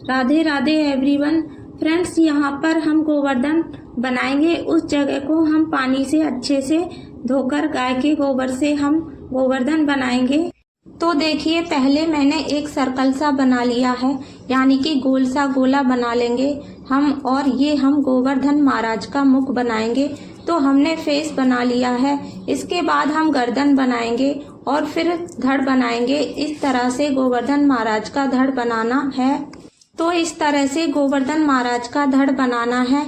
Radhe Radhe everyone. Friends, यहाँ पर हम गोवर्धन बनाएंगे। उस जगह को हम पानी से अच्छे से धोकर गाय के गोबर से हम गोवर्धन बनाएंगे। तो देखिए, पहले मैंने एक सर्कल सा बना लिया है, यानी कि गोल सा गोला बना लेंगे हम। और ये हम गोवर्धन महाराज का मुख बनाएंगे। तो हमने फेस बना लिया है। इसके बाद हम गर्दन बनाएंगे और फिर धड़ बनाएंगे। इस तरह से गोवर्धन महाराज का धड़ बनाना है। तो इस तरह से गोवर्धन महाराज का धड़ बनाना है।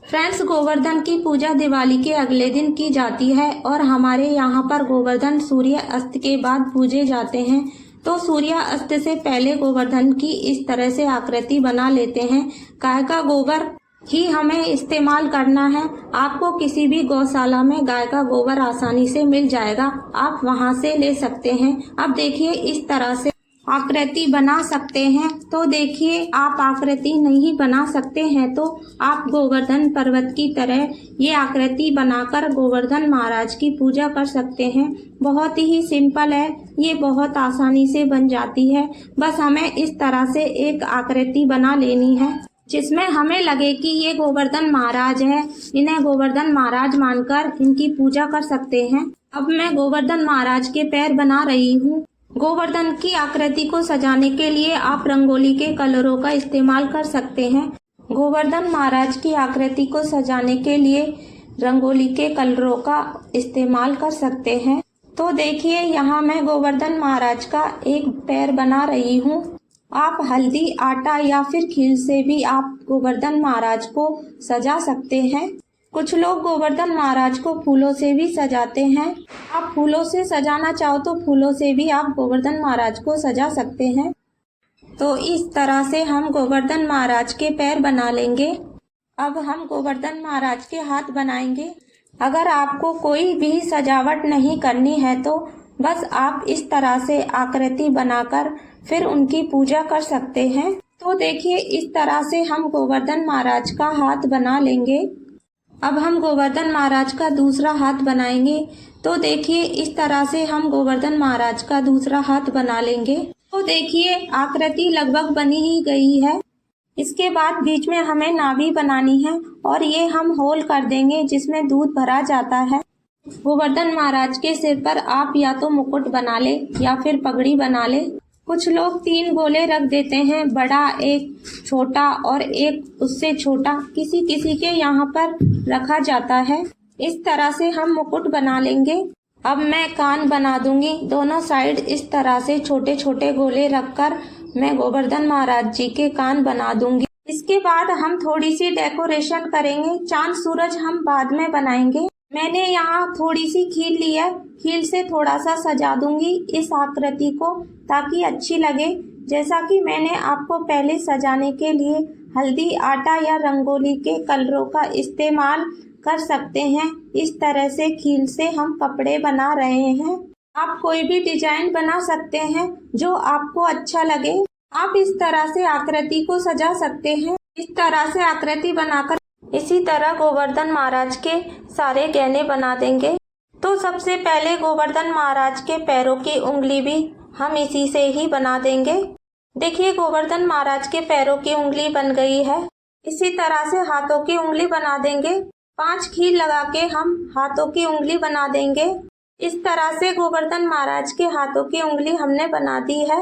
फ्रेंड्स, गोवर्धन की पूजा दिवाली के अगले दिन की जाती है और हमारे यहाँ पर गोवर्धन सूर्य अस्त के बाद पूजे जाते हैं। तो सूर्य अस्त से पहले गोवर्धन की इस तरह से आकृति बना लेते हैं। गाय का गोबर ही हमें इस्तेमाल करना है। आपको किसी भी गौशाला में गाय का गोबर आसानी से मिल जाएगा, आप वहां से ले सकते हैं। अब देखिए, इस तरह से आकृति बना सकते हैं। तो देखिए, आप आकृति नहीं बना सकते हैं तो आप गोवर्धन पर्वत की तरह ये आकृति बनाकर गोवर्धन महाराज की पूजा कर सकते हैं। बहुत ही सिंपल है, ये बहुत आसानी से बन जाती है। बस हमें इस तरह से एक आकृति बना लेनी है जिसमें हमें लगे कि ये गोवर्धन महाराज है। इन्हें गोवर्धन महाराज मानकर इनकी पूजा कर सकते हैं। अब मैं गोवर्धन महाराज के पैर बना रही हूँ। गोवर्धन की आकृति को सजाने के लिए आप रंगोली के कलरों का इस्तेमाल कर सकते हैं। गोवर्धन महाराज की आकृति को सजाने के लिए रंगोली के कलरों का इस्तेमाल कर सकते हैं। तो देखिए, यहाँ मैं गोवर्धन महाराज का एक पैर बना रही हूँ। आप हल्दी, आटा या फिर खील से भी आप गोवर्धन महाराज को सजा सकते हैं। कुछ लोग गोवर्धन महाराज को फूलों से भी सजाते हैं। आप फूलों से सजाना चाहो तो फूलों से भी आप गोवर्धन महाराज को सजा सकते हैं। तो इस तरह से हम गोवर्धन महाराज के पैर बना लेंगे। अब हम गोवर्धन महाराज के हाथ बनाएंगे। अगर आपको कोई भी सजावट नहीं करनी है तो बस आप इस तरह से आकृति बनाकर फिर उनकी पूजा कर सकते हैं। तो देखिए, इस तरह से हम गोवर्धन महाराज का हाथ बना लेंगे। अब हम गोवर्धन महाराज का दूसरा हाथ बनाएंगे। तो देखिए, इस तरह से हम गोवर्धन महाराज का दूसरा हाथ बना लेंगे। तो देखिए, आकृति लगभग बनी ही गई है। इसके बाद बीच में हमें नाभि बनानी है और ये हम होल कर देंगे जिसमें दूध भरा जाता है। गोवर्धन महाराज के सिर पर आप या तो मुकुट बना ले या फिर पगड़ी बना ले। कुछ लोग 3 गोले रख देते हैं, बड़ा, एक छोटा और एक उससे छोटा। किसी किसी के यहाँ पर रखा जाता है। इस तरह से हम मुकुट बना लेंगे। अब मैं कान बना दूंगी। दोनों साइड इस तरह से छोटे छोटे गोले रखकर मैं गोवर्धन महाराज जी के कान बना दूंगी। इसके बाद हम थोड़ी सी डेकोरेशन करेंगे। चांद सूरज हम बाद में बनाएंगे। मैंने यहाँ थोड़ी सी खील ली है, खील से थोड़ा सा सजा दूंगी इस आकृति को ताकि अच्छी लगे। जैसा कि मैंने आपको पहले सजाने के लिए हल्दी, आटा या रंगोली के कलरों का इस्तेमाल कर सकते हैं। इस तरह से खील से हम कपड़े बना रहे हैं। आप कोई भी डिजाइन बना सकते हैं जो आपको अच्छा लगे। आप इस तरह से आकृति को सजा सकते हैं। इस तरह से आकृति बनाकर इसी तरह गोवर्धन महाराज के सारे गहने बना देंगे। तो सबसे पहले गोवर्धन महाराज के पैरों की उंगली भी हम इसी से ही बना देंगे। देखिए, गोवर्धन महाराज के पैरों की उंगली बन गई है। इसी तरह से हाथों की उंगली बना देंगे। 5 खील लगा के हम हाथों की उंगली बना देंगे। इस तरह से गोवर्धन महाराज के हाथों की उंगली हमने बना दी है।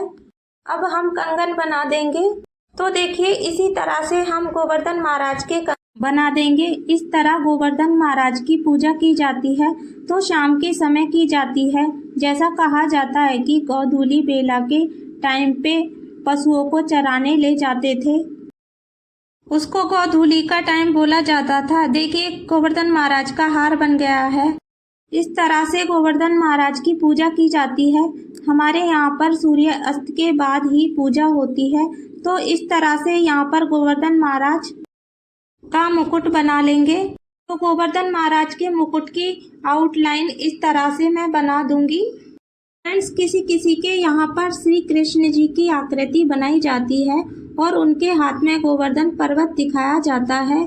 अब हम कंगन बना देंगे। तो देखिए, इसी तरह से हम गोवर्धन महाराज के बना देंगे। इस तरह गोवर्धन महाराज की पूजा की जाती है तो शाम के समय की जाती है। जैसा कहा जाता है कि गोधूली बेला के टाइम पे पशुओं को चराने ले जाते थे, उसको गोधूली का टाइम बोला जाता था। देखिए, गोवर्धन महाराज का हार बन गया है। इस तरह से गोवर्धन महाराज की पूजा की जाती है। हमारे यहाँ पर सूर्य अस्त के बाद ही पूजा होती है। तो इस तरह से यहाँ पर गोवर्धन महाराज का मुकुट बना लेंगे। तो गोवर्धन महाराज के मुकुट की आउटलाइन इस तरह से मैं बना दूंगी। फ्रेंड्स, किसी किसी के यहाँ पर श्री कृष्ण जी की आकृति बनाई जाती है और उनके हाथ में गोवर्धन पर्वत दिखाया जाता है।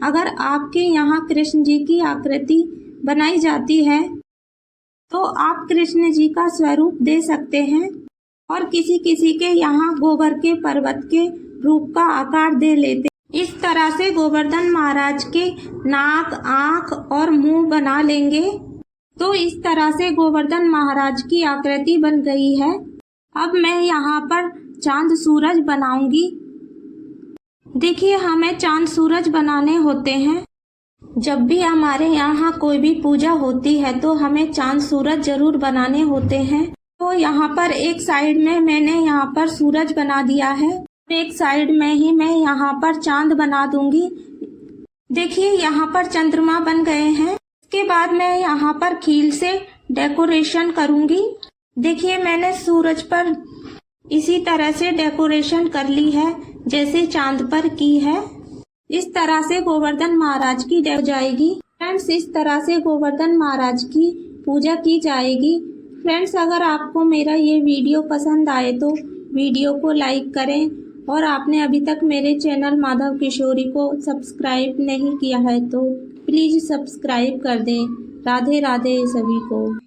अगर आपके यहाँ कृष्ण जी की आकृति बनाई जाती है तो आप कृष्ण जी का स्वरूप दे सकते हैं। और किसी किसी के यहाँ गोबर के पर्वत के रूप का आकार दे लेते। इस तरह से गोवर्धन महाराज के नाक, आँख और मुंह बना लेंगे। तो इस तरह से गोवर्धन महाराज की आकृति बन गई है। अब मैं यहाँ पर चांद सूरज बनाऊंगी। देखिए, हमें चांद सूरज बनाने होते हैं। जब भी हमारे यहाँ कोई भी पूजा होती है तो हमें चांद सूरज जरूर बनाने होते हैं। तो यहाँ पर एक साइड में मैंने यहाँ पर सूरज बना दिया है, एक साइड में ही मैं यहाँ पर चांद बना दूंगी। देखिए, यहाँ पर चंद्रमा बन गए हैं। इसके बाद मैं यहाँ पर खील से डेकोरेशन करूंगी। देखिए, मैंने सूरज पर इसी तरह से डेकोरेशन कर ली है जैसे चांद पर की है। इस तरह से गोवर्धन महाराज की हो जाएगी। फ्रेंड्स, इस तरह से गोवर्धन महाराज की पूजा की जाएगी। फ्रेंड्स, अगर आपको मेरा ये वीडियो पसंद आए तो वीडियो को लाइक करें, और आपने अभी तक मेरे चैनल माधव किशोरी को सब्सक्राइब नहीं किया है तो प्लीज़ सब्सक्राइब कर दें। राधे राधे सभी को।